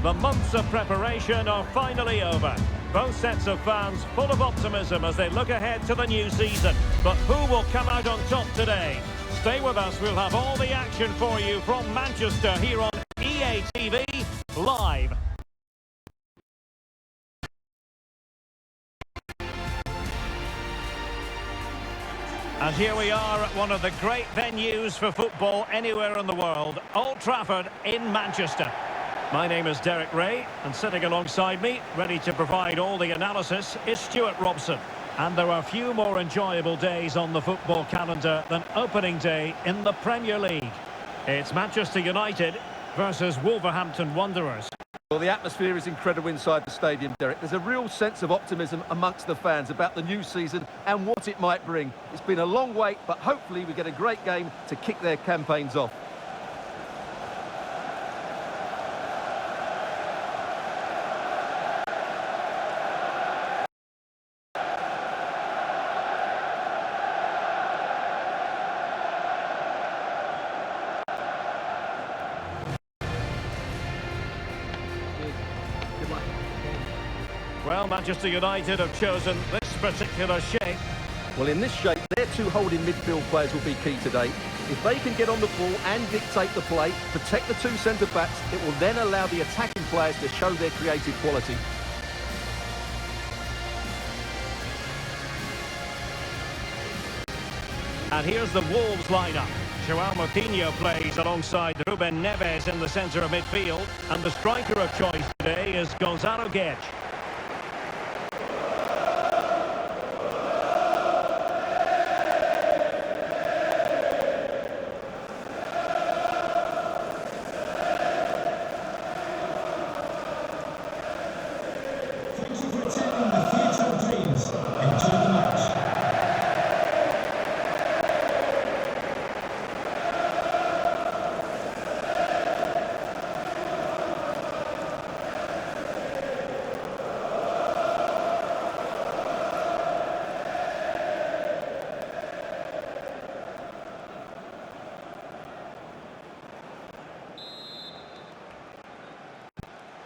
The months of preparation are finally over. Both sets of fans full of optimism as they look ahead to the new season. But who will come out on top today? Stay with us, we'll have all the action for you from Manchester here on EA TV Live. And here we are at one of the great venues for football anywhere in the world, Old Trafford in Manchester. My name is Derek Ray, and sitting alongside me, ready to provide all the analysis, is Stuart Robson. And there are few more enjoyable days on the football calendar than opening day in the Premier League. It's Manchester United versus Wolverhampton Wanderers. Well, the atmosphere is incredible inside the stadium, Derek. There's a real sense of optimism amongst the fans about the new season and what it might bring. It's been a long wait, but hopefully we get a great game to kick their campaigns off. Well, Manchester United have chosen this particular shape. Well, in this shape, their two holding midfield players will be key today. If they can get on the ball and dictate the play, protect the two centre-backs, it will then allow the attacking players to show their creative quality. And here's the Wolves lineup. Joao Moutinho plays alongside Ruben Neves in the centre of midfield. And the striker of choice today is Gonzalo Guedes.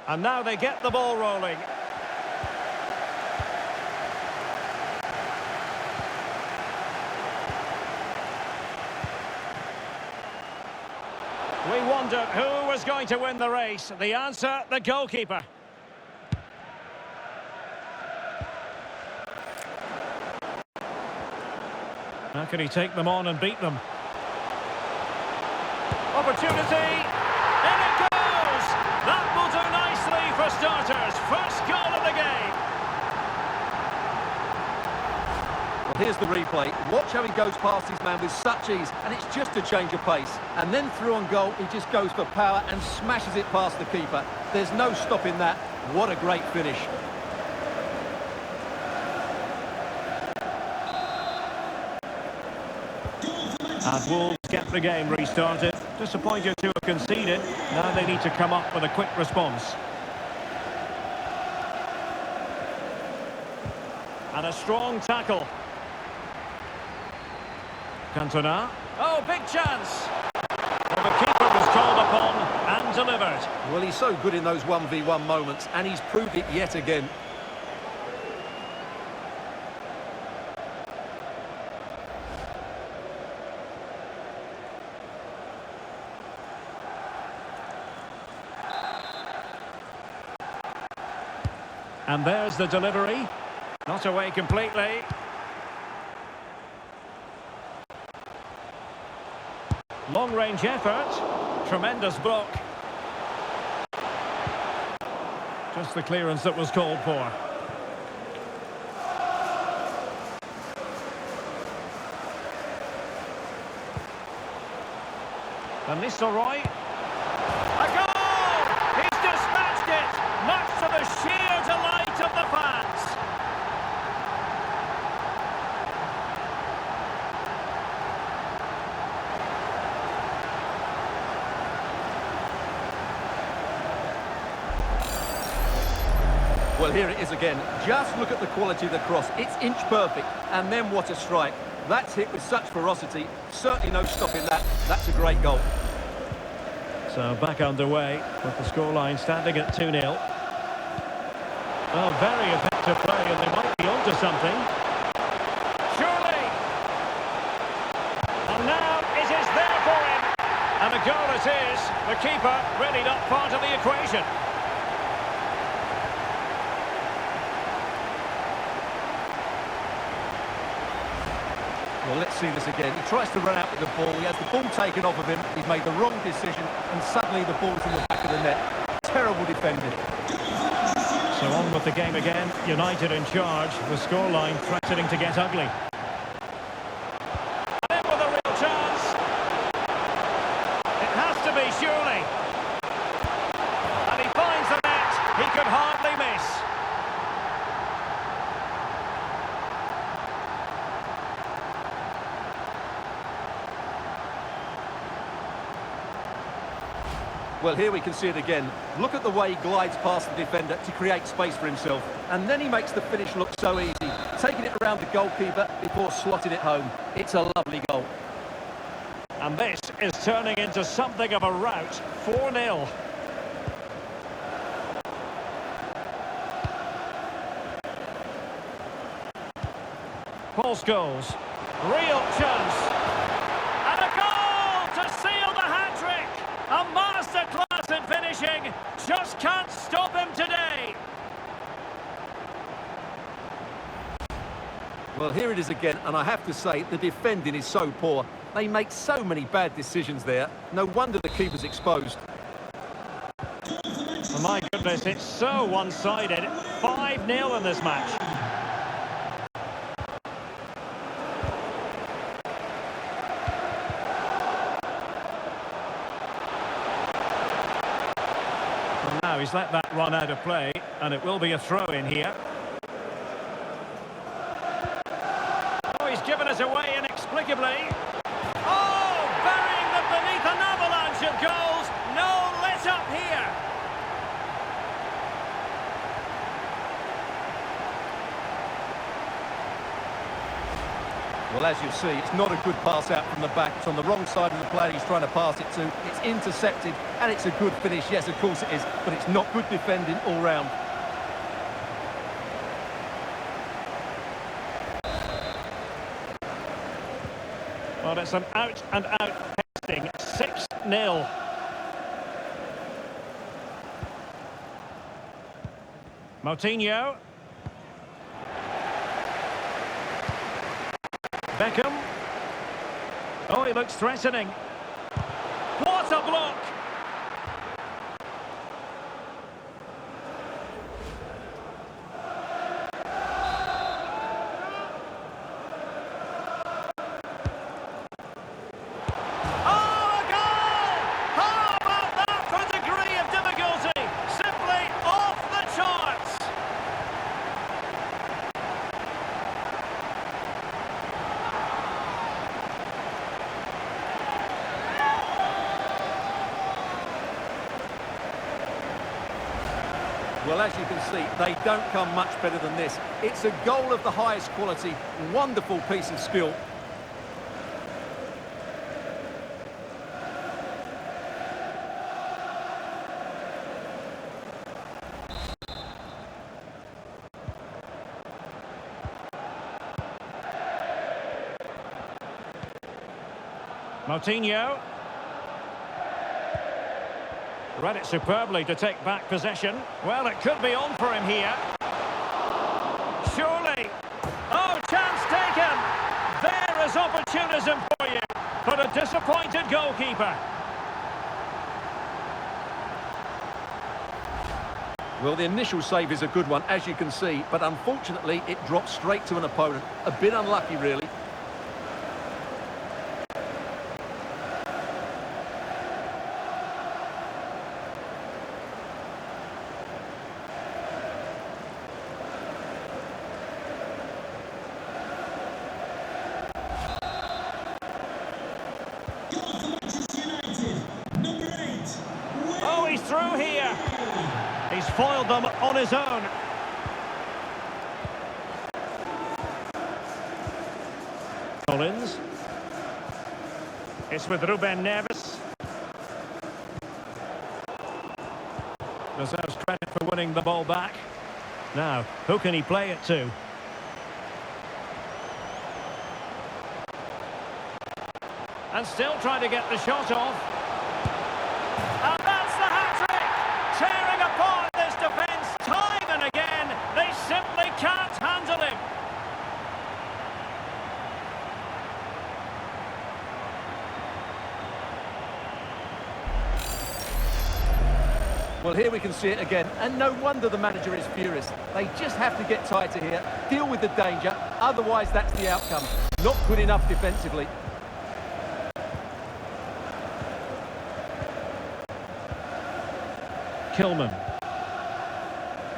And now they get the ball rolling. We wondered who was going to win the race. The answer, the goalkeeper. How can he take them on and beat them? Opportunity! In it goes! That will do nicely for starters. First goal of the game. Well, here's the replay. Watch how he goes past his man with such ease, and it's just a change of pace. And then through on goal, he just goes for power and smashes it past the keeper. There's no stopping that. What a great finish. And Wolves get the game restarted. Disappointed to have conceded. Now they need to come up with a quick response. And a strong tackle. Cantona. Oh, big chance. Well, the keeper was called upon and delivered. Well, he's so good in those 1v1 moments, and he's proved it yet again. And there's the delivery. Not away completely. Long-range effort. Tremendous block. Just the clearance that was called for. Van Nistelrooy. A goal! He's dispatched it, much to the sheer delight of the fans. Well, here it is again. Just look at the quality of the cross. It's inch perfect, and then what a strike. That's hit with such ferocity. Certainly no stopping that. That's a great goal. So back underway with the scoreline standing at 2-0. Well, very effective play, and they might be onto something. Surely! And now it is there for him. And a goal it is. The keeper really not part of the equation. Well, let's see this again. He tries to run out with the ball. He has the ball taken off of him. He's made the wrong decision, and suddenly the ball's in the back of the net. Terrible defending. So on with the game again. United in charge. The scoreline threatening to get ugly. And in with a real chance. It has to be, surely. And he finds the net. He could hardly miss. Well, here we can see it again. Look at the way he glides past the defender to create space for himself. And then he makes the finish look so easy, taking it around the goalkeeper before slotting it home. It's a lovely goal. And this is turning into something of a rout. 4-0. Paul Scholes. Real chance. And a goal to seal the hat-trick. A masterclass in finishing. Just can't stop him today. Well, here it is again, and I have to say, the defending is so poor. They make so many bad decisions there. No wonder the keeper's exposed. Oh my goodness, it's so one-sided. 5-0 in this match. Now he's let that run out of play, and it will be a throw-in here. Oh, he's given us away inexplicably. Oh, burying them beneath an avalanche of goals. No let-up here. Well, as you see, it's not a good pass out from the back. It's on the wrong side of the player he's trying to pass it to. It's intercepted, and it's a good finish. Yes, of course it is, but it's not good defending all round. Well, it's an out-and-out testing. 6-0. Moutinho. Beckham. Oh, he looks threatening. What a block! Oh, a goal! How about that for a degree of difficulty? Simply off the charts! Well, as you can see, they don't come much better than this. It's a goal of the highest quality. Wonderful piece of skill. Moutinho. Read it superbly to take back possession. Well, it could be on for him here. Surely. Oh, chance taken. There is opportunism for you. But a disappointed goalkeeper. Well, the initial save is a good one, as you can see, but unfortunately it drops straight to an opponent. A bit unlucky, really. Oh, he's through here. He's foiled them on his own. Collins. It's with Ruben Neves. Deserves credit for winning the ball back. Now, who can he play it to? And still trying to get the shot off. And that's the hat-trick! Tearing apart this defence time and again. They simply can't handle him. Well, here we can see it again, and no wonder the manager is furious. They just have to get tighter here, deal with the danger, otherwise that's the outcome. Not good enough defensively. Kilman.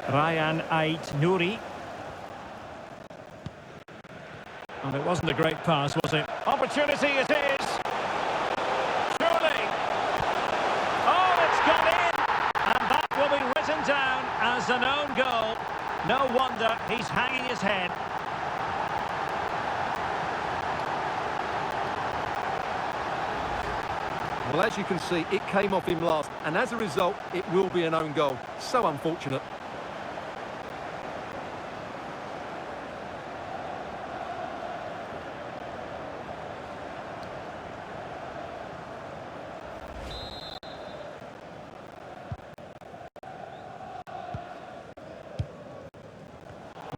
Ryan Ait Nouri. And it wasn't a great pass, was it? Opportunity it is. Surely. Oh, it's gone in. And that will be written down as an own goal. No wonder he's hanging his head. Well, as you can see, it came off him last, and as a result, it will be an own goal. So unfortunate.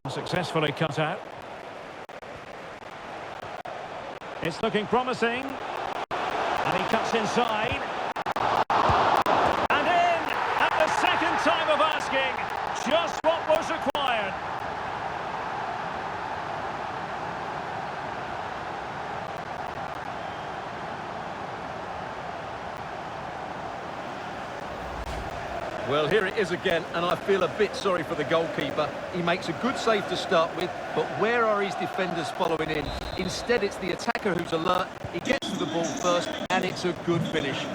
Successfully cut out. It's looking promising. And he cuts inside. And in! At the second time of asking. Just what was required. Well, here it is again, and I feel a bit sorry for the goalkeeper. He makes a good save to start with, but where are his defenders following in? Instead, it's the attacker who's alert. He gets to the ball first, and it's a good finish.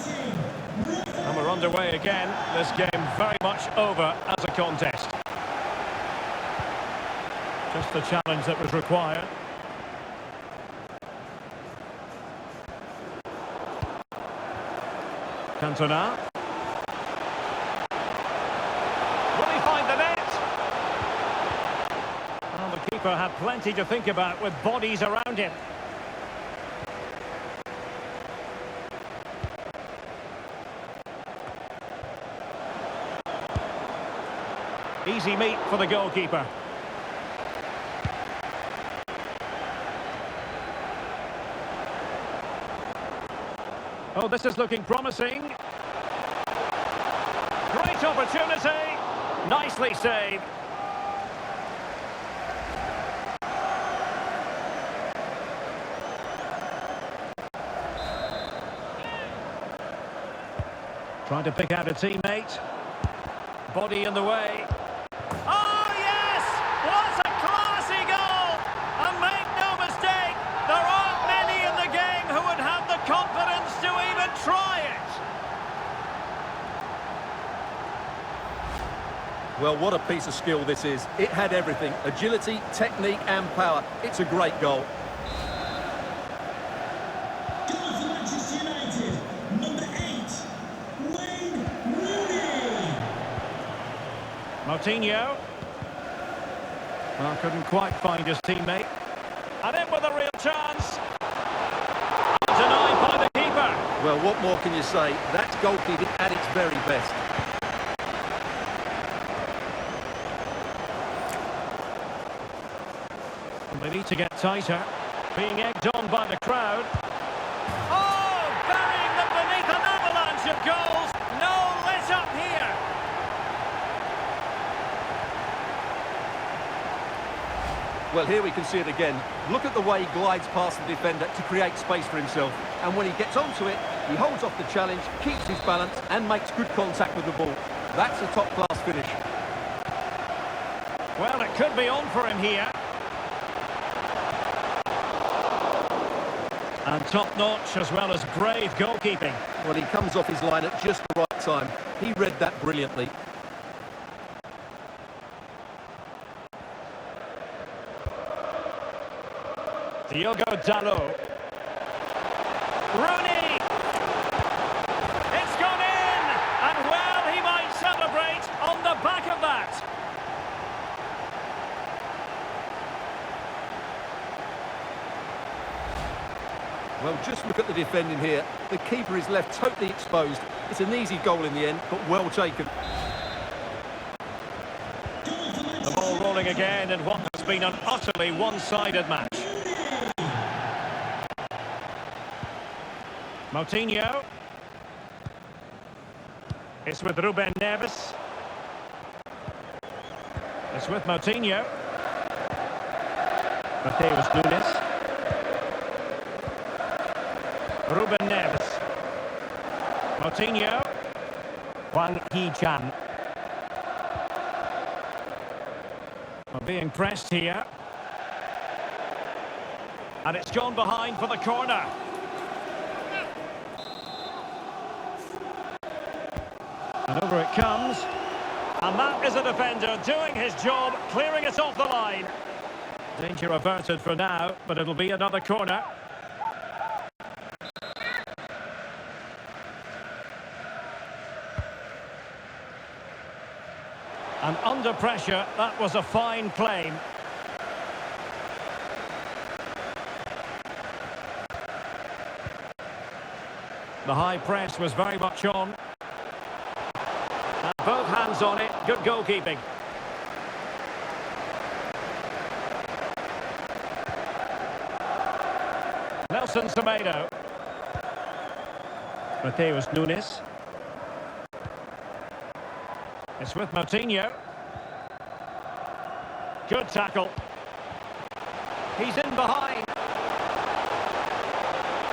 And we're underway again. This game very much over as a contest. Just the challenge that was required. Cantona. Will he find the net? Well, the keeper had plenty to think about with bodies around him. Easy meat for the goalkeeper. Oh, this is looking promising. Great opportunity. Nicely saved. Trying to pick out a teammate. Body in the way. Oh, yes! What a classy goal! And make no mistake, there aren't many in the game who would have the confidence to even try it. Well, what a piece of skill this is. It had everything. Agility, technique and power. It's a great goal. Goal for Manchester United, number 8, Wayne Rooney. Moutinho. Well, couldn't quite find his teammate. And in with a real chance. Denied by the keeper. Well, what more can you say? That's goalkeeping at its very best. They need to get tighter. Being egged on by the crowd. Oh, burying them beneath an avalanche of goals. No let up here. Well, here we can see it again. Look at the way he glides past the defender to create space for himself. And when he gets onto it, he holds off the challenge, keeps his balance and makes good contact with the ball. That's a top-class finish. Well, it could be on for him here. And top-notch as well as brave goalkeeping. Well, he comes off his line at just the right time. He read that brilliantly. Diogo Dalot. Rooney! It's gone in! And well, he might celebrate Well, just look at the defending here. The keeper is left totally exposed. It's an easy goal in the end, but well taken. The ball rolling again in what has been an utterly one-sided match. Moutinho. It's with Ruben Neves. It's with Moutinho. Mateus Nunes. Ruben Neves. Moutinho. Wang Hee-chan. Being pressed here. And it's gone behind for the corner. And over it comes. And that is a defender doing his job, clearing it off the line. Danger averted for now, but it'll be another corner. And under pressure, that was a fine claim. The high press was very much on. And both hands on it, good goalkeeping. Nelson Semedo. Mateus Nunes. It's with Moutinho. Good tackle. He's in behind.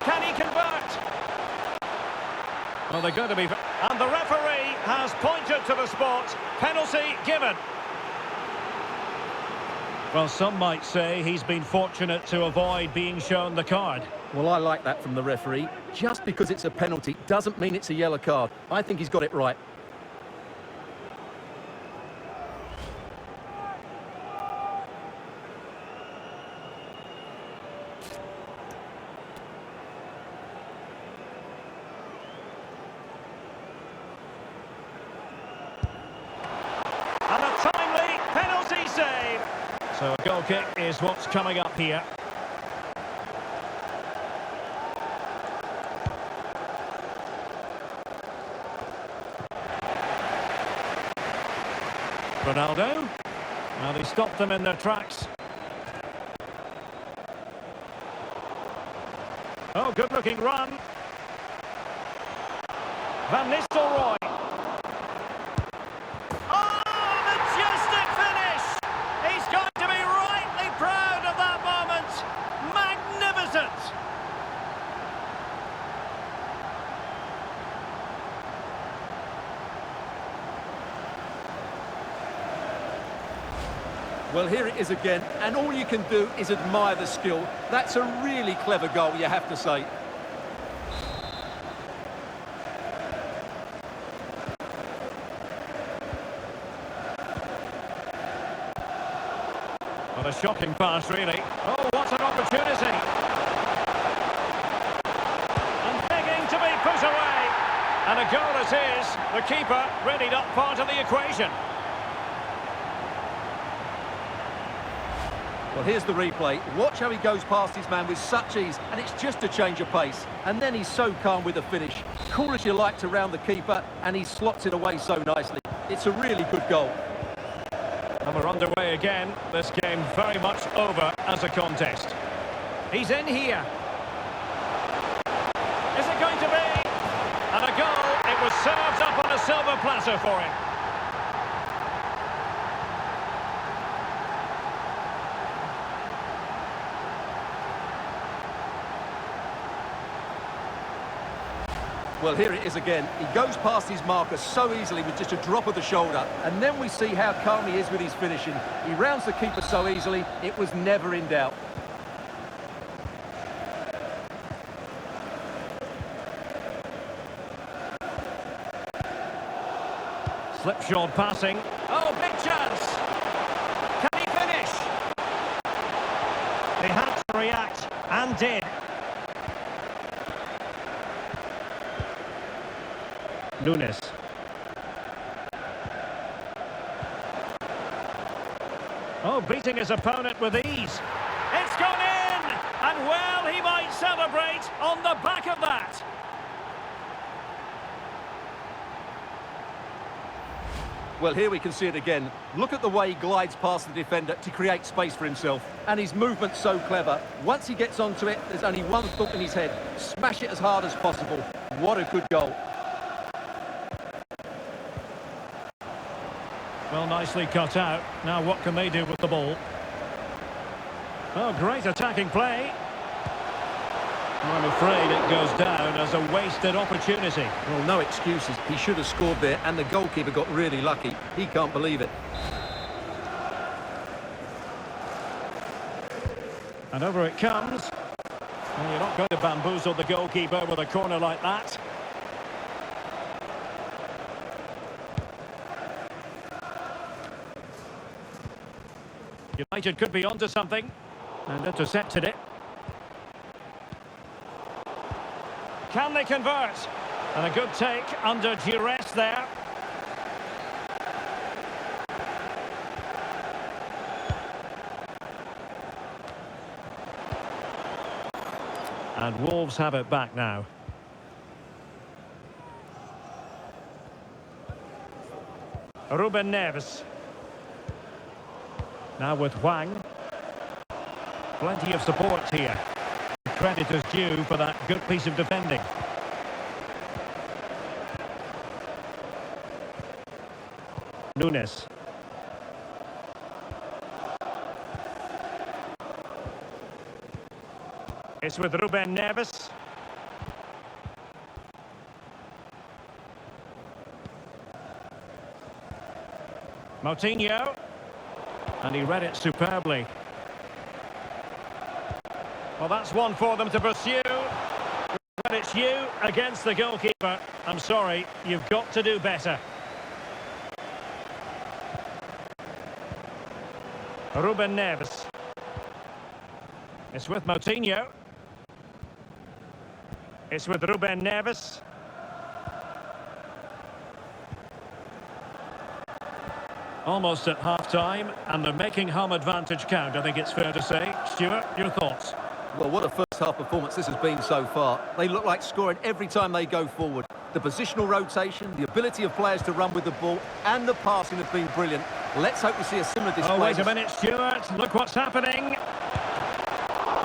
Can he convert? Well, they're going to be... And the referee has pointed to the spot. Penalty given. Well, some might say he's been fortunate to avoid being shown the card. Well, I like that from the referee. Just because it's a penalty doesn't mean it's a yellow card. I think he's got it right. And a timely penalty save. So a goal kick is what's coming up here. Ronaldo. Well, they stopped them in their tracks. Oh, good-looking run. Van Nistelrooy. Oh, majestic finish! He's going to be rightly proud of that moment. Magnificent! Well, here it is again, and all you can do is admire the skill. That's a really clever goal, you have to say. What a shocking pass, really. Oh, what an opportunity. And begging to be put away. And a goal it is. The keeper really not part of the equation. Well, here's the replay. Watch how he goes past his man with such ease, and it's just a change of pace. And then he's so calm with the finish. Cool as you like to round the keeper, and he slots it away so nicely. It's a really good goal. And we're underway again. This game very much over as a contest. He's in here. Is it going to be? And a goal. It was served up on a silver platter for him. Well, here it is again. He goes past his marker so easily with just a drop of the shoulder. And then we see how calm he is with his finishing. He rounds the keeper so easily, it was never in doubt. Slipshod passing. Oh, big chance. Can he finish? They had to react and did. Nunes. Oh, beating his opponent with ease. It's gone in! And Well, he might celebrate on the back of that. Well, here we can see it again. Look at the way he glides past the defender to create space for himself. And his movement's so clever. Once he gets onto it, there's only one thought in his head. Smash it as hard as possible. What a good goal. Well, nicely cut out. Now what can they do with the ball? Oh, great attacking play. I'm afraid it goes down as a wasted opportunity. Well, no excuses. He should have scored there, and the goalkeeper got really lucky. He can't believe it. And over it comes. Well, you're not going to bamboozle the goalkeeper with a corner like that. United could be onto something. And intercepted it. Can they convert? And a good take under duress there. And Wolves have it back now. Ruben Neves. Now with Wang. Plenty of support here. Credit is due for that good piece of defending. Nunes. It's with Ruben Neves. Moutinho. And he read it superbly. Well, that's one for them to pursue. But it's you against the goalkeeper. I'm sorry, you've got to do better. Ruben Neves. It's with Moutinho. It's with Ruben Neves. Almost at half-time, and they're making home advantage count, I think it's fair to say. Stuart, your thoughts? Well, what a first-half performance this has been so far. They look like scoring every time they go forward. The positional rotation, the ability of players to run with the ball, and the passing have been brilliant. Let's hope we see a similar display. Oh, wait a minute, Stuart. Look what's happening.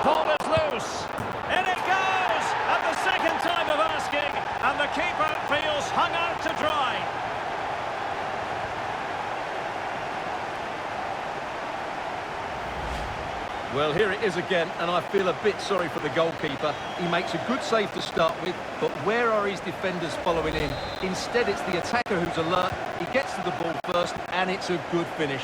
Ball is loose. In it goes! At the second time of asking, and the keeper feels hung out to dry. Well, here it is again, and I feel a bit sorry for the goalkeeper. He makes a good save to start with, but where are his defenders following in? Instead, it's the attacker who's alert. He gets to the ball first, and it's a good finish.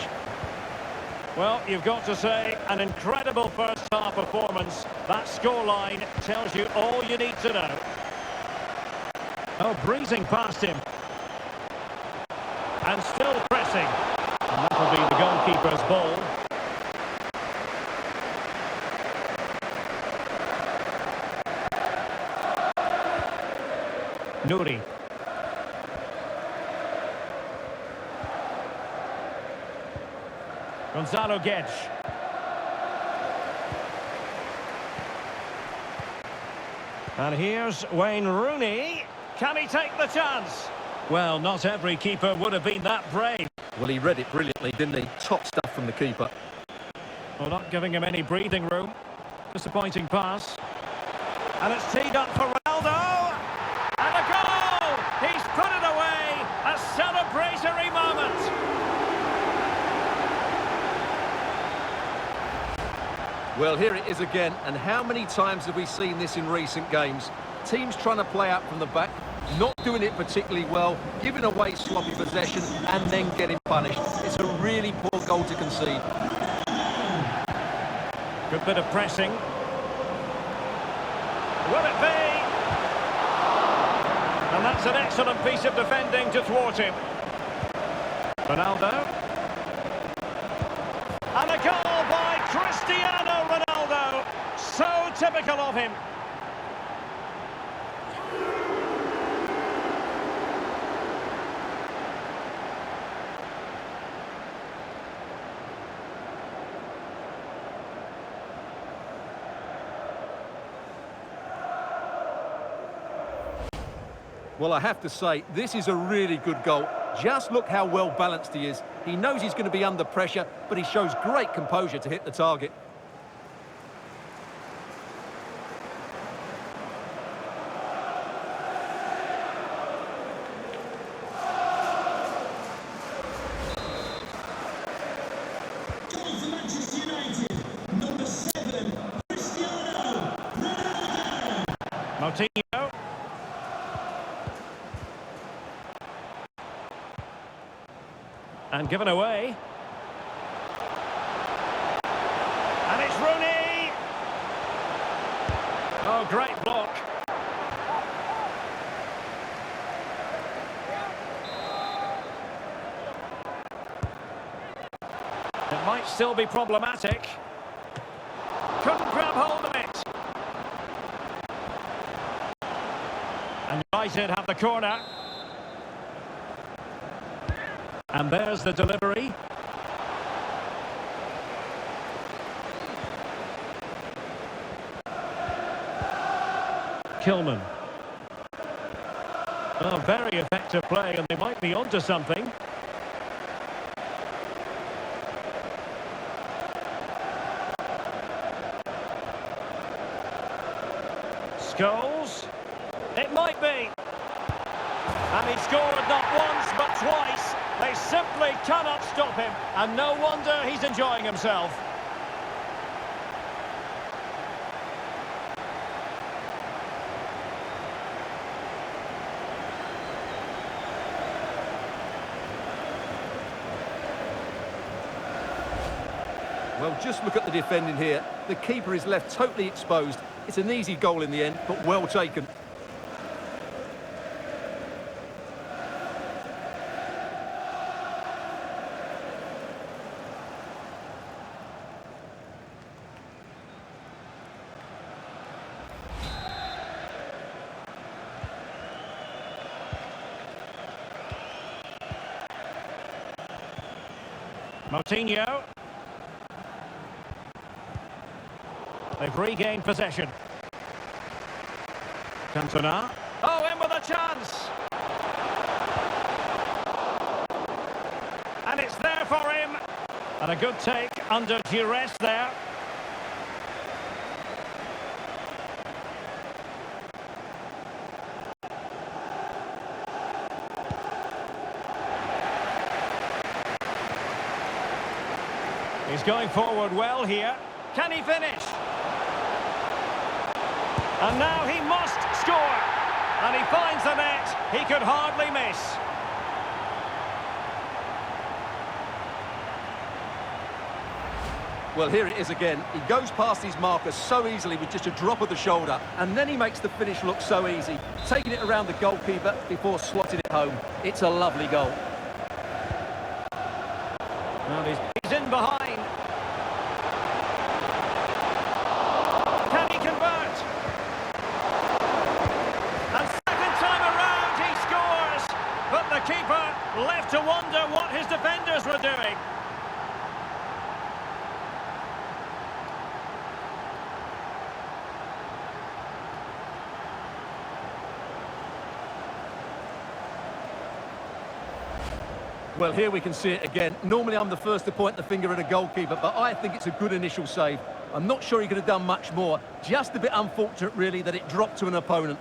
Well, you've got to say, an incredible first-half performance. That scoreline tells you all you need to know. Oh, breezing past him. And still pressing. And that'll be the goalkeeper's ball. Nuri. Gonzalo Guedes. And here's Wayne Rooney. Can he take the chance? Well, not every keeper would have been that brave. Well, he read it brilliantly, didn't he? Top stuff from the keeper. Well, not giving him any breathing room. Disappointing pass. And it's teed up for Ronaldo. And a goal! He's put it away. A celebratory moment. Well, here it is again, and how many times have we seen this in recent games? Teams trying to play out from the back, not doing it particularly well, giving away sloppy possession, and then getting punished. It's a really poor goal to concede. Good bit of pressing. Will it be? And that's an excellent piece of defending to thwart him. Ronaldo. And a goal by Cristiano Ronaldo. So typical of him. Well, I have to say, this is a really good goal. Just look how well balanced he is. He knows he's going to be under pressure, but he shows great composure to hit the target. Goal for Manchester United. Number 7, Cristiano Ronaldo. Moutinho. And given away. And it's Rooney! Oh, great block. It might still be problematic. Couldn't grab hold of it. And United have the corner. And there's the delivery. Kilman. Oh, very effective play, and they might be onto something. Scholes. It might be. And he scored not once, but twice. They simply cannot stop him, and no wonder he's enjoying himself. Well, just look at the defending here. The keeper is left totally exposed. It's an easy goal in the end, but well taken. Moutinho. They've regained possession. Cantona. Oh, in with a chance! And it's there for him. And a good take under duress there. He's going forward well here. Can he finish? And now he must score. And he finds the net. He could hardly miss. Well, here it is again. He goes past his marker so easily with just a drop of the shoulder, and then he makes the finish look so easy, taking it around the goalkeeper before slotting it home. It's a lovely goal. Well, he's in behind. Can he convert? And second time around he scores. But the keeper left to wonder what his defenders were doing. Well, here we can see it again. Normally I'm the first to point the finger at a goalkeeper, but I think it's a good initial save. I'm not sure he could have done much more. Just a bit unfortunate, really, that it dropped to an opponent.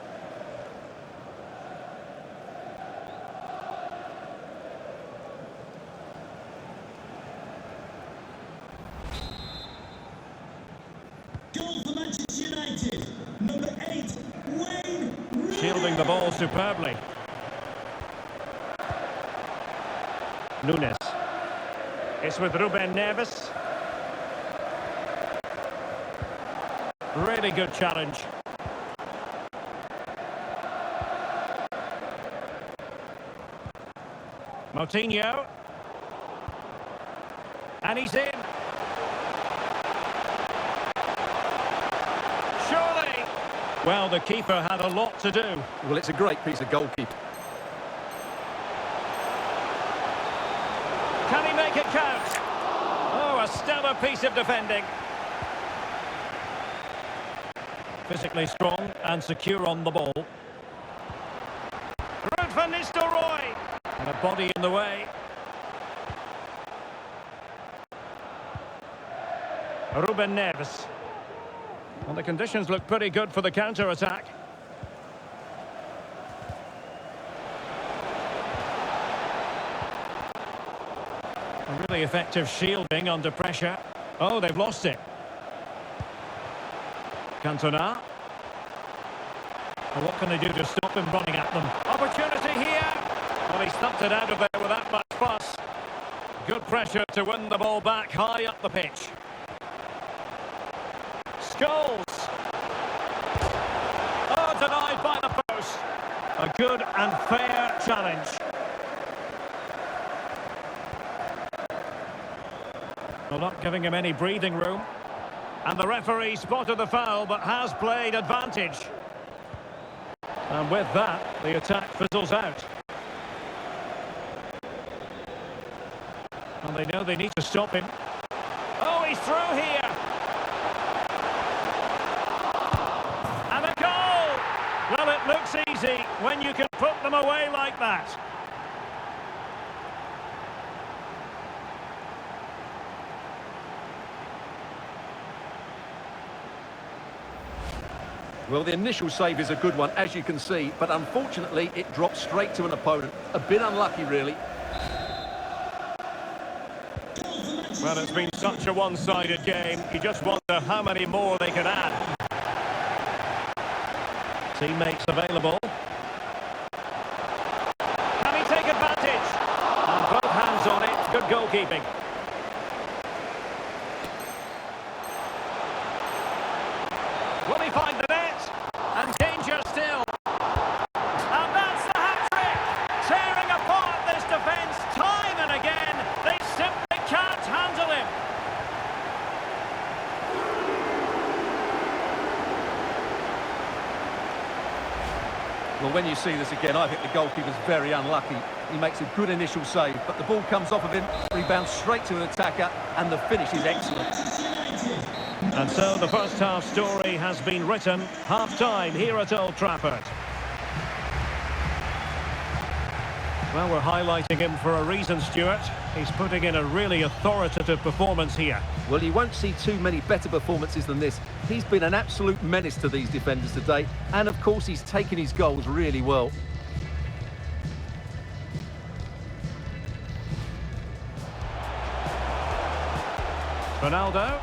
Goal for Manchester United. Number 8, Wayne Rooney. Shielding the ball superbly. Nunes. It's with Ruben Neves. Really good challenge. Moutinho. And he's in. Surely. Well, the keeper had a lot to do. Well, it's a great piece of goalkeeping. Can he make it count? Oh, a stellar piece of defending. Physically strong and secure on the ball. Nistelrooy. And a body in the way. Ruben Neves. Well, the conditions look pretty good for the counter-attack. A really effective shielding under pressure. Oh, they've lost it. Cantona. Well, what can they do to stop him running at them? Opportunity here. Well, he stumped it out of there without much fuss. Good pressure to win the ball back high up the pitch. Scholes. Oh, denied by the post. A good and fair challenge. Well, not giving him any breathing room. And the referee spotted the foul, but has played advantage. And with that, the attack fizzles out. And they know they need to stop him. Oh, he's through here. And a goal! Well, it looks easy when you can put them away like that. Well, the initial save is a good one, as you can see, but unfortunately it drops straight to an opponent. A bit unlucky, really. Well, it's been such a one-sided game. You just wonder how many more they can add. Teammates available. Can he take advantage? And both hands on it. Good goalkeeping. Will he find the net? And danger still. And that's the hat-trick! Tearing apart this defence time and again. They simply can't handle him. Well, when you see this again, I think the goalkeeper's very unlucky. He makes a good initial save, but the ball comes off of him, rebounds straight to an attacker, and the finish is excellent. And so the first half story has been written. Half-time here at Old Trafford. Well, we're highlighting him for a reason, Stuart. He's putting in a really authoritative performance here. Well, you won't see too many better performances than this. He's been an absolute menace to these defenders today, and of course he's taken his goals really well. Ronaldo.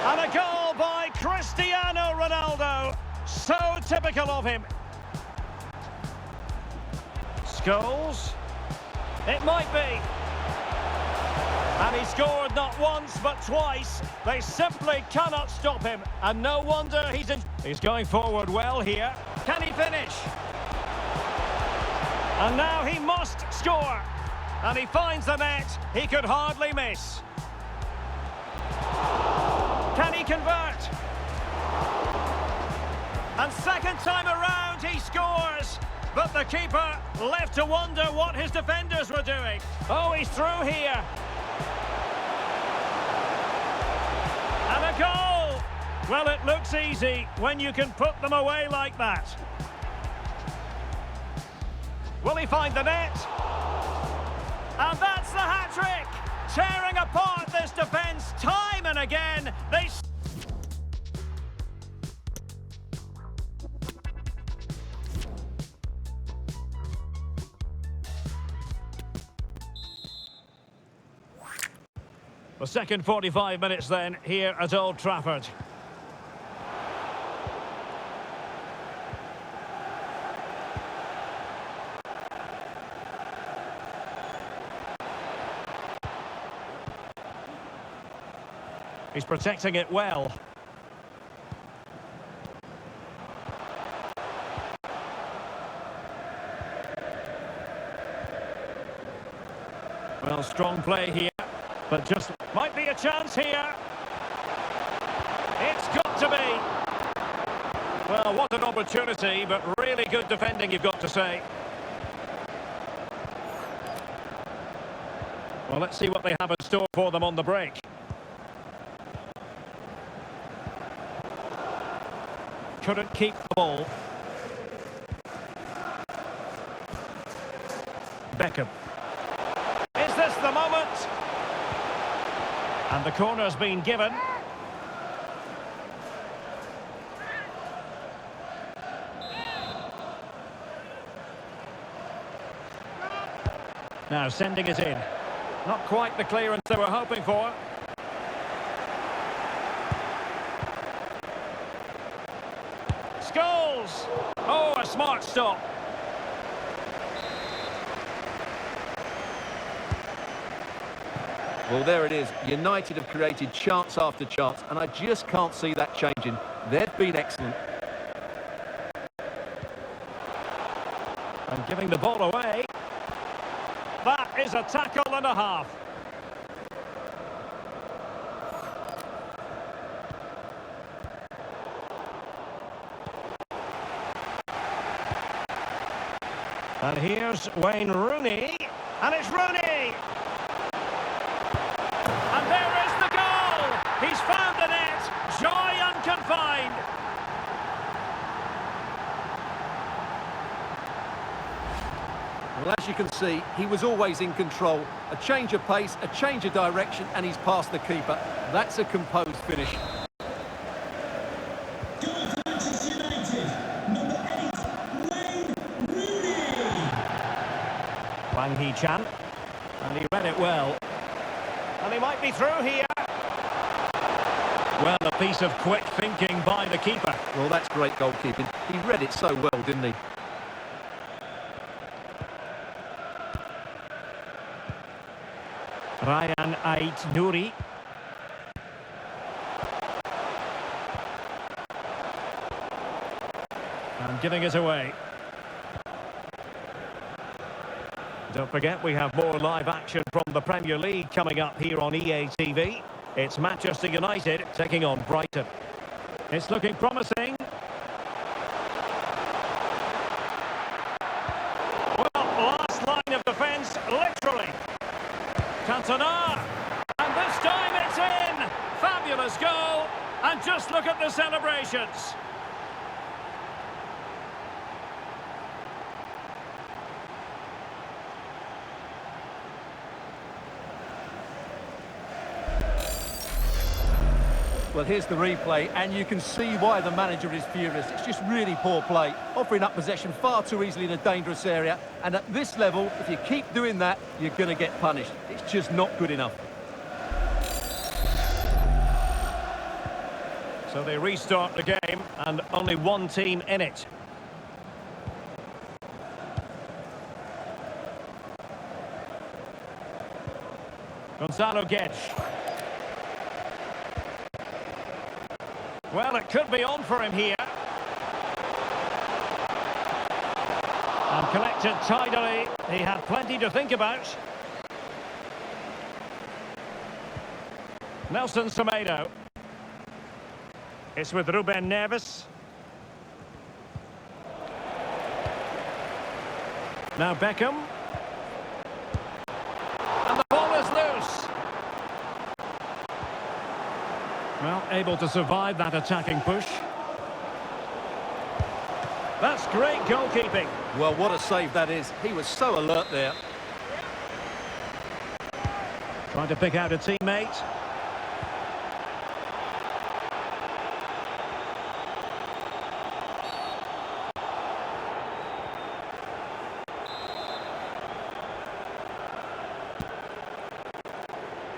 And a goal by Cristiano Ronaldo. So typical of him. Scholes. It might be. And he scored not once but twice. They simply cannot stop him. And no wonder he's going forward well here. Can he finish? And now he must score. And he finds the net. He could hardly miss. Can he convert? And second time around he scores. But the keeper left to wonder what his defenders were doing. Oh, he's through here. And a goal! Well, it looks easy when you can put them away like that. Will he find the net? And that's the hat-trick! Tearing apart this defence time and again. They... The second 45 minutes then, here at Old Trafford. He's protecting it well. Well, strong play here. But just might be a chance here. It's got to be. Well, what an opportunity, but really good defending, you've got to say. Well, let's see what they have in store for them on the break. Couldn't keep the ball. Beckham. Is this the moment? And the corner's been given. Now sending it in. Not quite the clearance they were hoping for. Scholes! Oh, a smart stop. Well, there it is. United have created chance after chance, and I just can't see that changing. They've been excellent. And giving the ball away. That is a tackle and a half. And here's Wayne Rooney. And it's Rooney! And there is the goal! He's found the net! Joy unconfined! Well, as you can see, he was always in control. A change of pace, a change of direction, and he's past the keeper. That's a composed finish. Goal for Manchester United. Number 8, Wayne Rooney. Wang Hee-chan. And he read it well. And he might be through here. Well, a piece of quick thinking by the keeper. Well, that's great goalkeeping. He read it so well, didn't he? Ryan Ait-Nouri. And giving it away. Don't forget, we have more live action from the Premier League coming up here on EA TV. It's Manchester United taking on Brighton. It's looking promising. Well, last line of defence, literally. Cantona, and this time it's in! Fabulous goal, and just look at the celebrations. Well, here's the replay, and you can see why the manager is furious. It's just really poor play, offering up possession far too easily in a dangerous area. And at this level, if you keep doing that, you're going to get punished. It's just not good enough. So they restart the game, and only one team in it. Gonzalo Guedes. Well, it could be on for him here. And collected tidily. He had plenty to think about. Nelson Semedo. It's with Ruben Neves. Now Beckham. And the ball is loose. Well, able to survive that attacking push. That's great goalkeeping. Well, what a save that is. He was so alert there. Trying to pick out a teammate.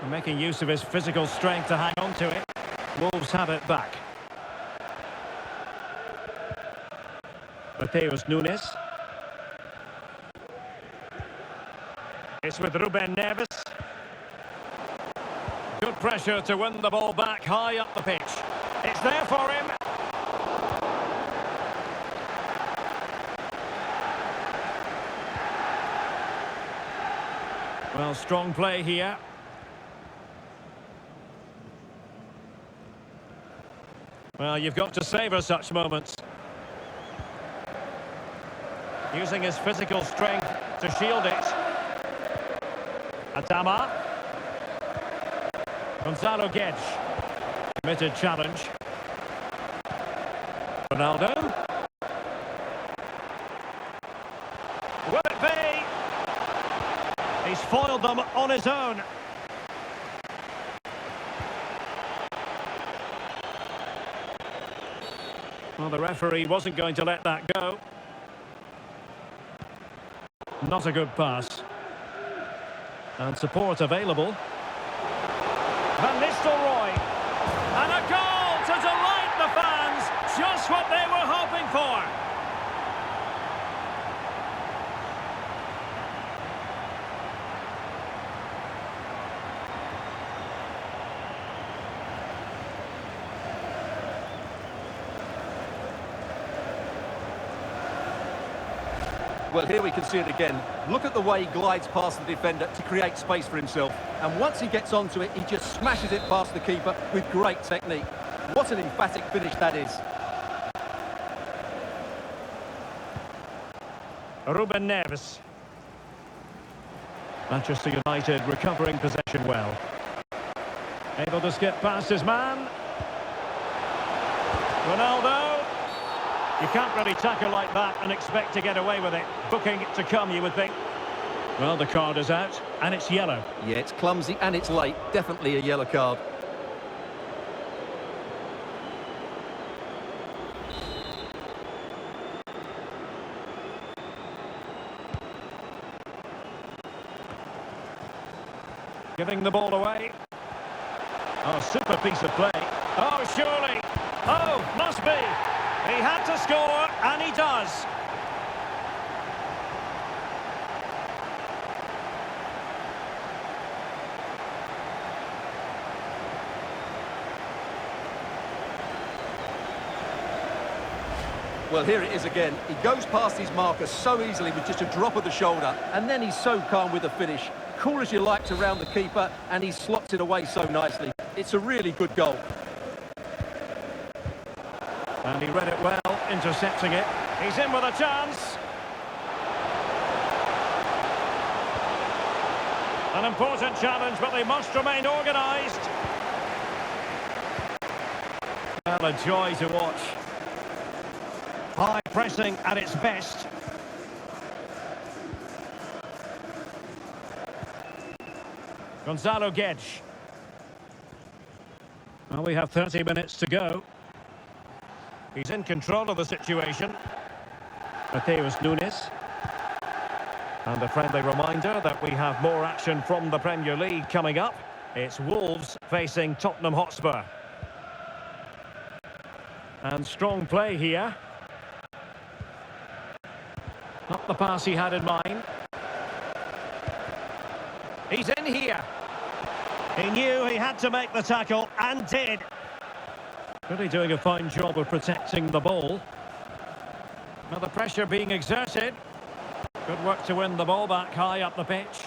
Making use of his physical strength to hang on to it. Wolves have it back. Mateus Nunes. It's with Ruben Neves. Good pressure to win the ball back high up the pitch. It's there for him. Well, strong play here. Well, you've got to savour such moments. Using his physical strength to shield it. Atama. Gonzalo Guedes. Committed challenge. Ronaldo. Will it be? foiled them on his own. Well, the referee wasn't going to let that go. Not a good pass. And support available. Van Nistelrooy. And a goal to delight the fans. Just what they were hoping for. Well, here we can see it again. Look at the way he glides past the defender to create space for himself. And once he gets onto it, he just smashes it past the keeper with great technique. What an emphatic finish that is. Ruben Neves. Manchester United recovering possession well. Able to skip past his man. Ronaldo. You can't really tackle like that and expect to get away with it. Booking to come, you would think. Well, the card is out, and it's yellow. Yeah, it's clumsy and it's late. Definitely a yellow card. Giving the ball away. Oh, super piece of play. Oh, surely. Oh, must be. He had to score, and he does. Well, here it is again. He goes past his marker so easily with just a drop of the shoulder, and then he's so calm with the finish. Cool as you like to round the keeper, and he slots it away so nicely. It's a really good goal. And he read it well, intercepting it. He's in with a chance. An important challenge, but they must remain organised. Well, a joy to watch. High pressing at its best. Gonzalo Guedes. Well, we have 30 minutes to go. He's in control of the situation. Mateus Nunes. And a friendly reminder that we have more action from the Premier League coming up. It's Wolves facing Tottenham Hotspur. And strong play here. Not the pass he had in mind. He's in here. He knew he had to make the tackle and did. Really doing a fine job of protecting the ball. Now the pressure being exerted. Good work to win the ball back high up the pitch.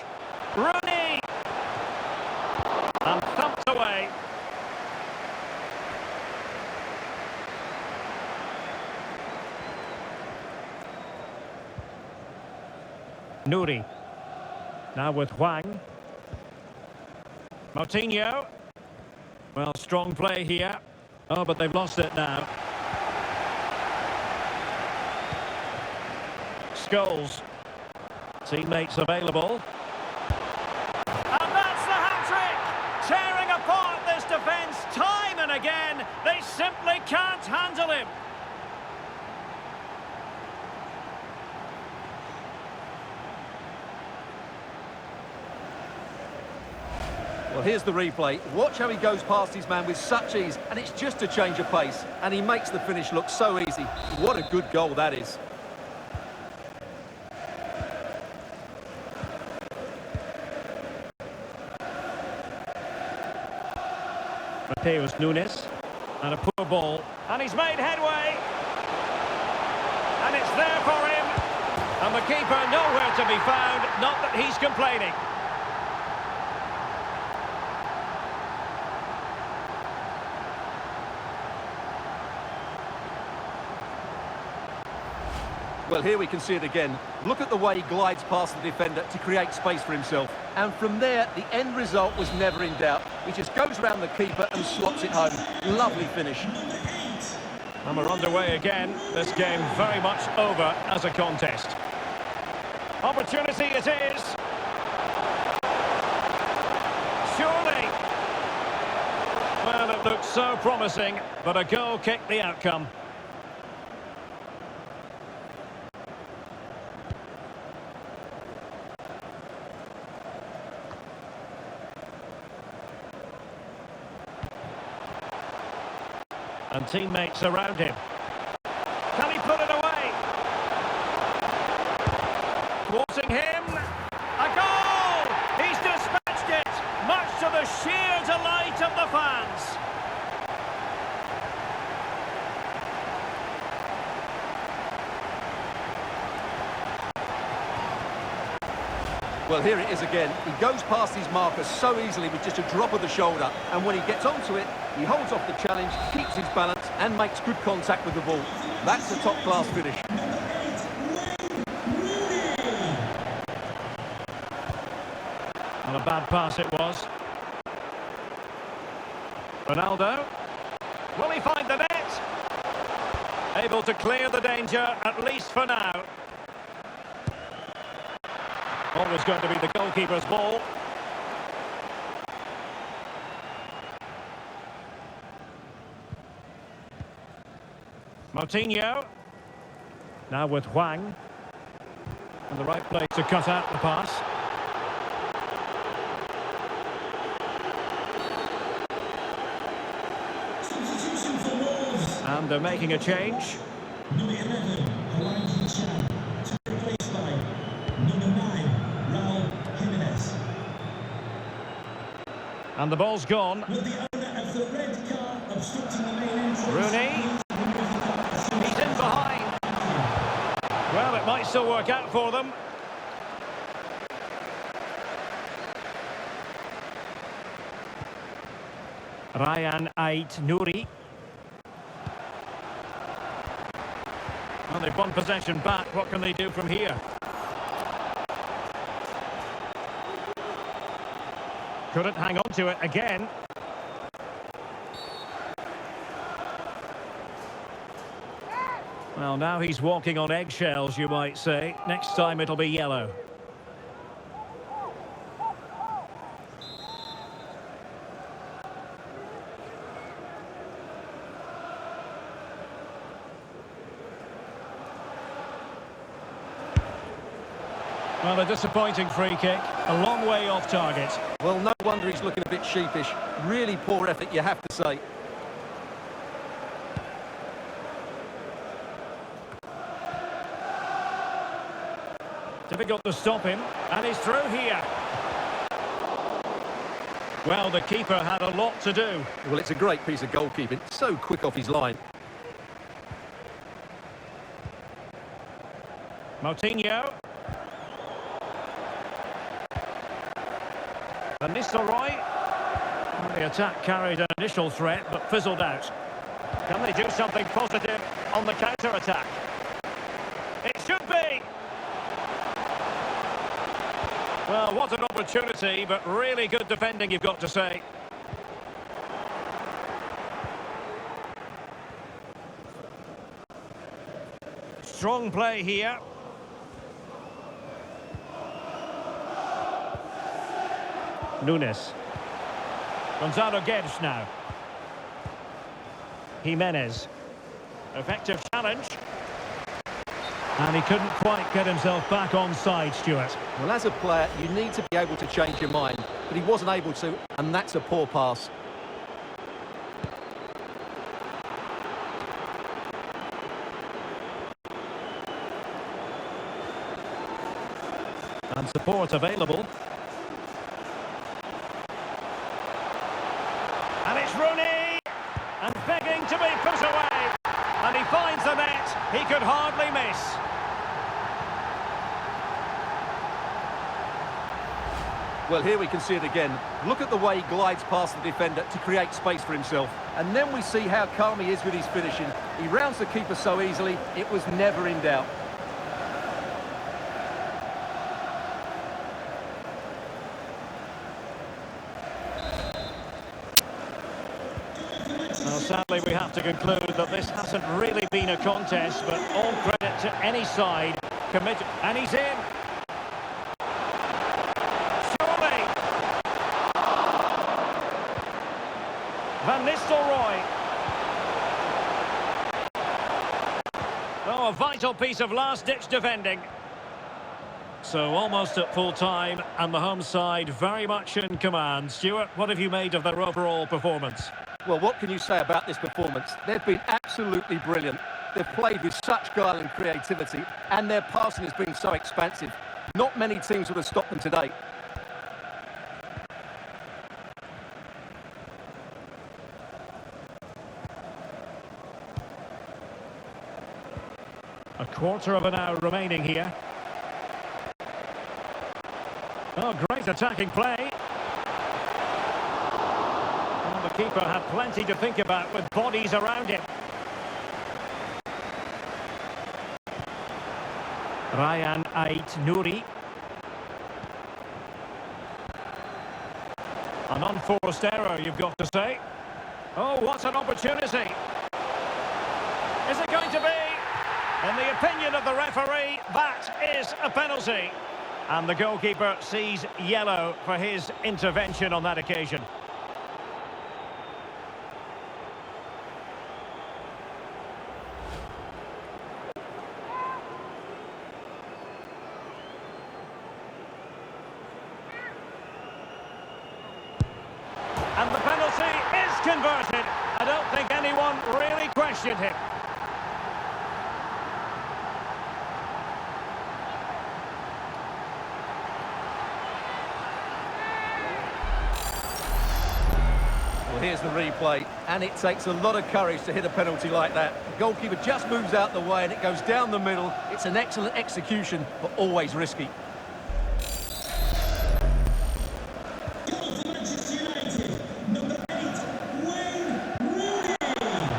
Rooney! And thumped away. Nuri. Now with Hwang. Moutinho. Well, strong play here. Oh, but they've lost it now. Scholes. Teammates available. And that's the hat-trick! Tearing apart this defence time and again. They simply can't handle him. Well, here's the replay. Watch how he goes past his man with such ease, and it's just a change of pace. And he makes the finish look so easy. What a good goal that is. Mateus Nunes. And a poor ball. And he's made headway. And it's there for him. And the keeper nowhere to be found. Not that he's complaining. Well, here we can see it again. Look at the way he glides past the defender to create space for himself. And from there, the end result was never in doubt. He just goes round the keeper and slots it home. Lovely finish. And we're underway again. This game very much over as a contest. Opportunity it is. so promising, but a goal kicked the outcome. And teammates around him. Can he put it away? Thwarting him. A goal! He's dispatched it, much to the sheer delight of the fans. Well, here it is again. He goes past his marker so easily with just a drop of the shoulder. And when he gets onto it, he holds off the challenge, keeps his balance, and makes good contact with the ball. That's a top-class finish. And a bad pass it was. Ronaldo. Will he find the net? Able to clear the danger, at least for now. Always going to be the goalkeeper's ball. Moutinho. Now with Hwang. In the right place to cut out the pass. Substitution for Wolves. And they're making a change. Number 11, Alain Chan, to be replaced by number 9, Raul Jimenez. And the ball's gone. With the owner of the red car obstructing the main entrance. Rooney. He's in behind. Well, it might still work out for them. Ryan Ait Nouri. Well, they've won possession back. What can they do from here? Couldn't hang on to it again. Well, now he's walking on eggshells, you might say. Next time it'll be yellow. Well, a disappointing free kick, a long way off target. Well, no wonder he's looking a bit sheepish. Really poor effort, you have to say. Difficult to stop him, and he's through here. Well, the keeper had a lot to do. Well, it's a great piece of goalkeeping. So quick off his line. Moutinho. Van Nistelrooy. The attack carried an initial threat, but fizzled out. Can they do something positive on the counter-attack? It should be! Well, what an opportunity, but really good defending, you've got to say. Strong play here. Nunes. Gonzalo Guedes now. Jimenez. Effective challenge. And he couldn't quite get himself back on side, Stuart. Well, as a player, you need to be able to change your mind. But he wasn't able to, and that's a poor pass. And support available. And it's Rooney! And begging to be put away. And he finds the net. He could hardly miss. Well, here we can see it again. Look at the way he glides past the defender to create space for himself. And then we see how calm he is with his finishing. He rounds the keeper so easily, it was never in doubt. Well, sadly, we have to conclude that this hasn't really been a contest, but all credit to any side committed. And he's in. Surely. Van Nistelrooy. Oh, a vital piece of last-ditch defending. So almost at full time, and the home side very much in command. Stuart, what have you made of their overall performance? Well, what can you say about this performance? They've been absolutely brilliant. They've played with such guile and creativity, and their passing has been so expansive. Not many teams would have stopped them today. A quarter of an hour remaining here. Oh, great attacking play. Well, the keeper had plenty to think about with bodies around him. Ryan Ait Nouri. An unforced error, you've got to say. Oh, what an opportunity. Is it going to be? In the opinion of the referee, that is a penalty. And the goalkeeper sees yellow for his intervention on that occasion. And the penalty is converted. I don't think anyone really questioned him. Well, here's the replay, and it takes a lot of courage to hit a penalty like that. The goalkeeper just moves out the way and it goes down the middle. It's an excellent execution, but always risky. Goal for Manchester United, number 8, Wayne Rooney.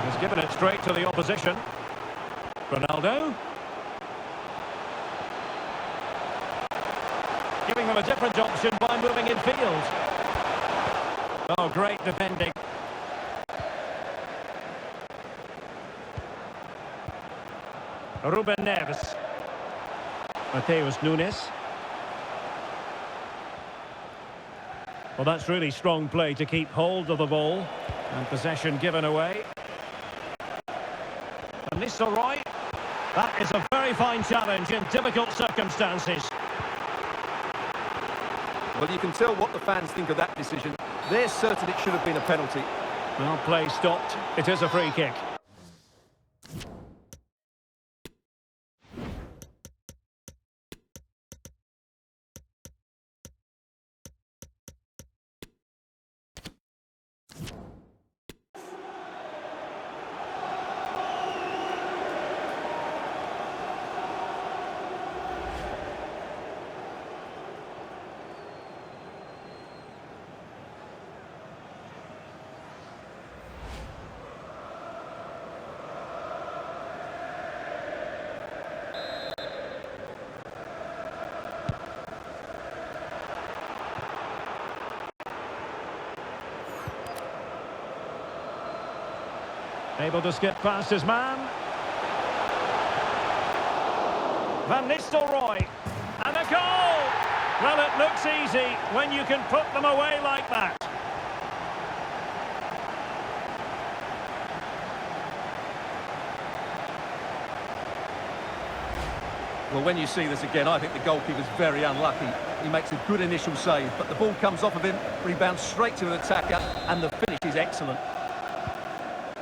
He's given it straight to the opposition. Ronaldo. Giving them a different option by moving in field. Oh, great defending. Ruben Neves. Mateus Nunes. Well, that's really strong play to keep hold of the ball. And possession given away. And this all right. That is a very fine challenge in difficult circumstances. Well, you can tell what the fans think of that decision. They're certain it should have been a penalty. Well, play stopped. It is a free kick. Able to skip past his man. Van Nistelrooy. And a goal! Well, it looks easy when you can put them away like that. Well, when you see this again, I think the goalkeeper's very unlucky. He makes a good initial save, but the ball comes off of him, rebounds straight to an attacker, and the finish is excellent.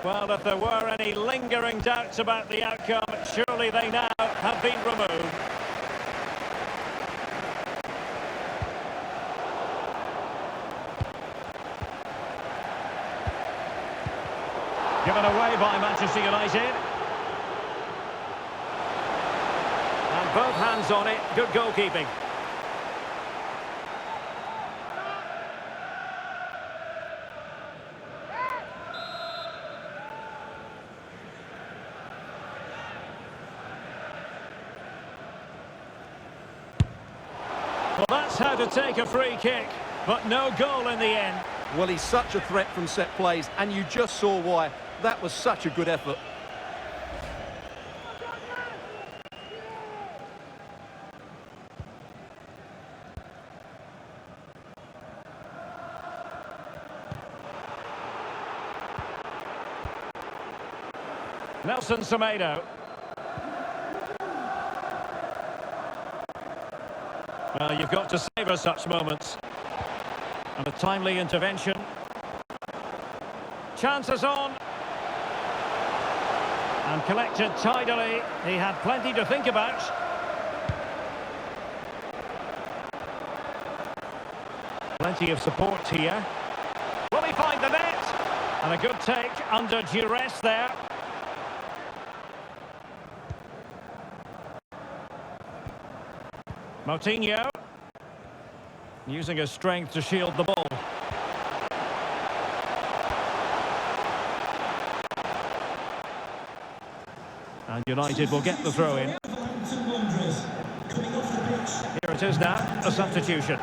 Well, if there were any lingering doubts about the outcome, surely they now have been removed. Given away by Manchester United. And both hands on it, good goalkeeping. Well, that's how to take a free kick, but no goal in the end. Well, he's such a threat from set plays, and you just saw why. That was such a good effort. Nelson Semedo. Well, you've got to savour such moments. And a timely intervention. Chances on. And collected tidily. He had plenty to think about. Plenty of support here. Will he find the net? And a good take under duress there. Moutinho. Using his strength to shield the ball. And United will get the throw in. Here it is now, a substitution.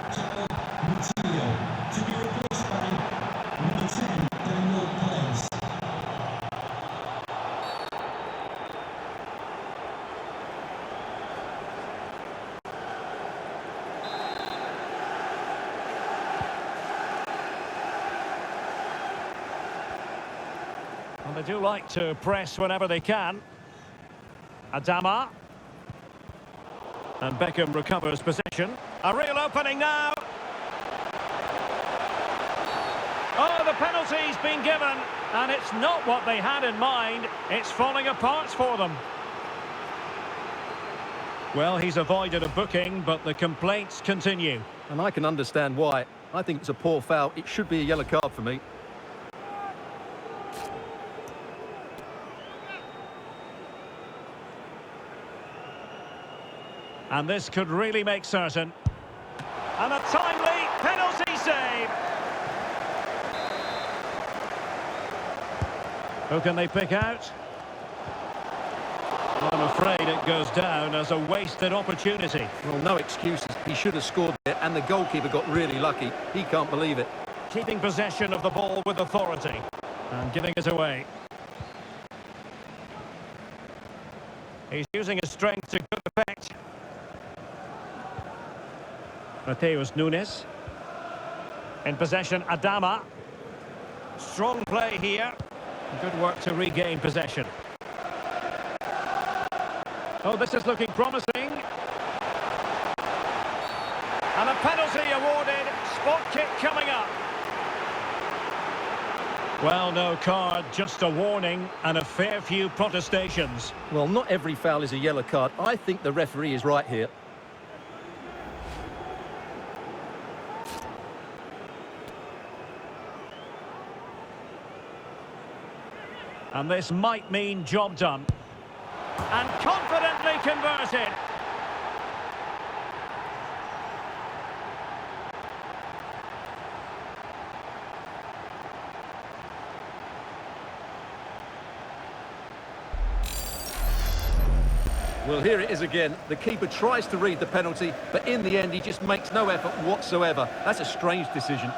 Well, they do like to press whenever they can. Adama. And Beckham recovers possession. A real opening now. Oh, the penalty's been given. And it's not what they had in mind. It's falling apart for them. Well, he's avoided a booking, but the complaints continue. And I can understand why. I think it's a poor foul. It should be a yellow card for me. And this could really make certain. And a timely penalty save. Who can they pick out? I'm afraid it goes down as a wasted opportunity. Well, no excuses. He should have scored there, and the goalkeeper got really lucky. He can't believe it. Keeping possession of the ball with authority. And giving it away. He's using his strength to good effect. Mateus Nunes. In possession, Adama. Strong play here. Good work to regain possession. Oh, this is looking promising. And a penalty awarded. Spot kick coming up. Well, no card, just a warning and a fair few protestations. Well, not every foul is a yellow card. I think the referee is right here. And this might mean job done. And confidently converted. Well, here it is again. The keeper tries to read the penalty, but in the end, he just makes no effort whatsoever. That's a strange decision.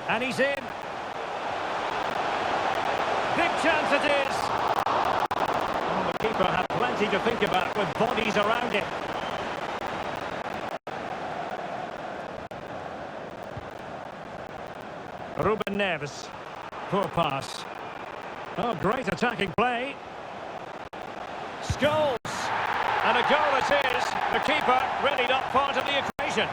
And he's in. Big chance it is. Well, the keeper had plenty to think about with bodies around him. Ruben Neves. Poor pass. Oh, great attacking play. Scholes. And a goal it is. The keeper really not part of the equation.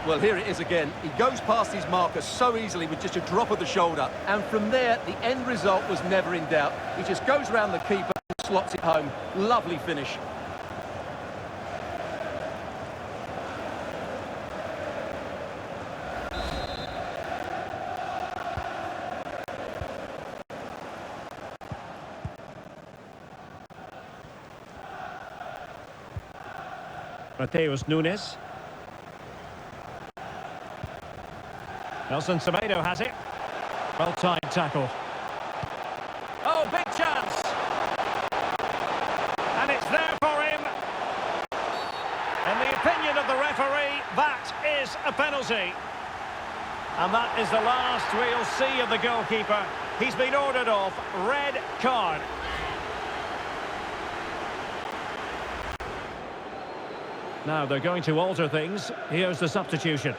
Well, here it is again. He goes past his marker so easily with just a drop of the shoulder. And from there, the end result was never in doubt. He just goes around the keeper and slots it home. Lovely finish. Mateus Nunes. Nelson Semedo has it. Well-timed tackle. Oh, big chance! And it's there for him. In the opinion of the referee, that is a penalty. And that is the last we'll see of the goalkeeper. He's been ordered off. Red card. Now they're going to alter things. Here's the substitution.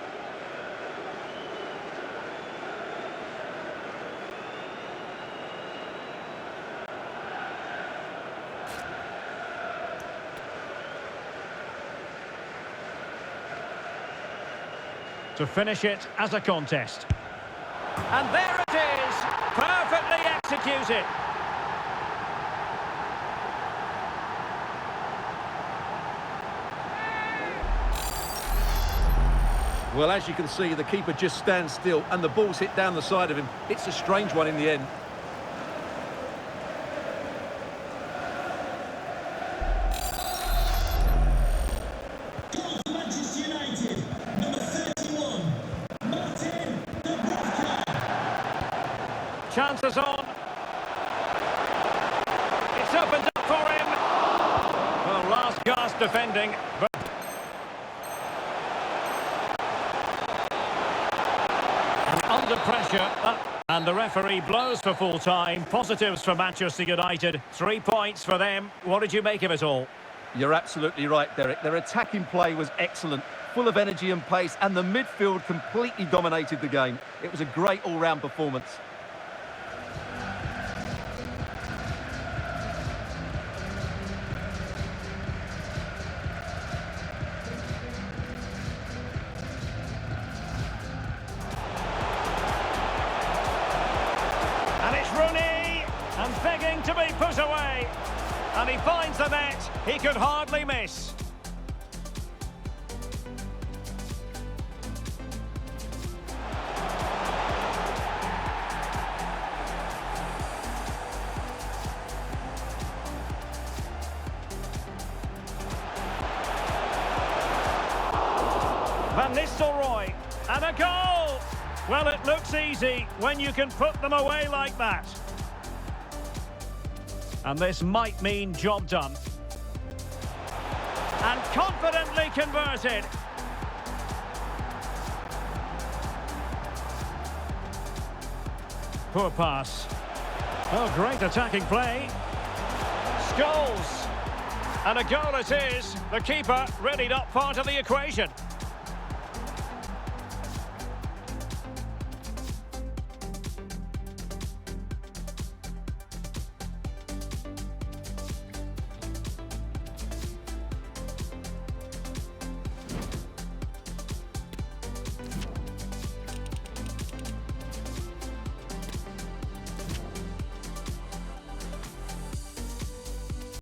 To finish it as a contest. And there it is! Perfectly executed! Well, as you can see, the keeper just stands still and the ball's hit down the side of him. It's a strange one in the end. Goal for Manchester United, number 31, Martin Dubravka. Chances on. It's opened up for him. Well, last gasp defending, but under pressure. And the referee blows for full time. Positives for Manchester United. 3 points for them. What did you make of it all? You're absolutely right, Derek. Their attacking play was excellent, full of energy and pace, and the midfield completely dominated the game. It was a great all-round performance. And it's Rooney, and begging to be put away. And he finds the net. He could hardly miss. Van Nistelrooy, and a goal! Well, it looks easy when you can put them away like that. And this might mean job done. And confidently converted. Poor pass. Oh, great attacking play. Scholes. And a goal it is. The keeper readied up part of the equation.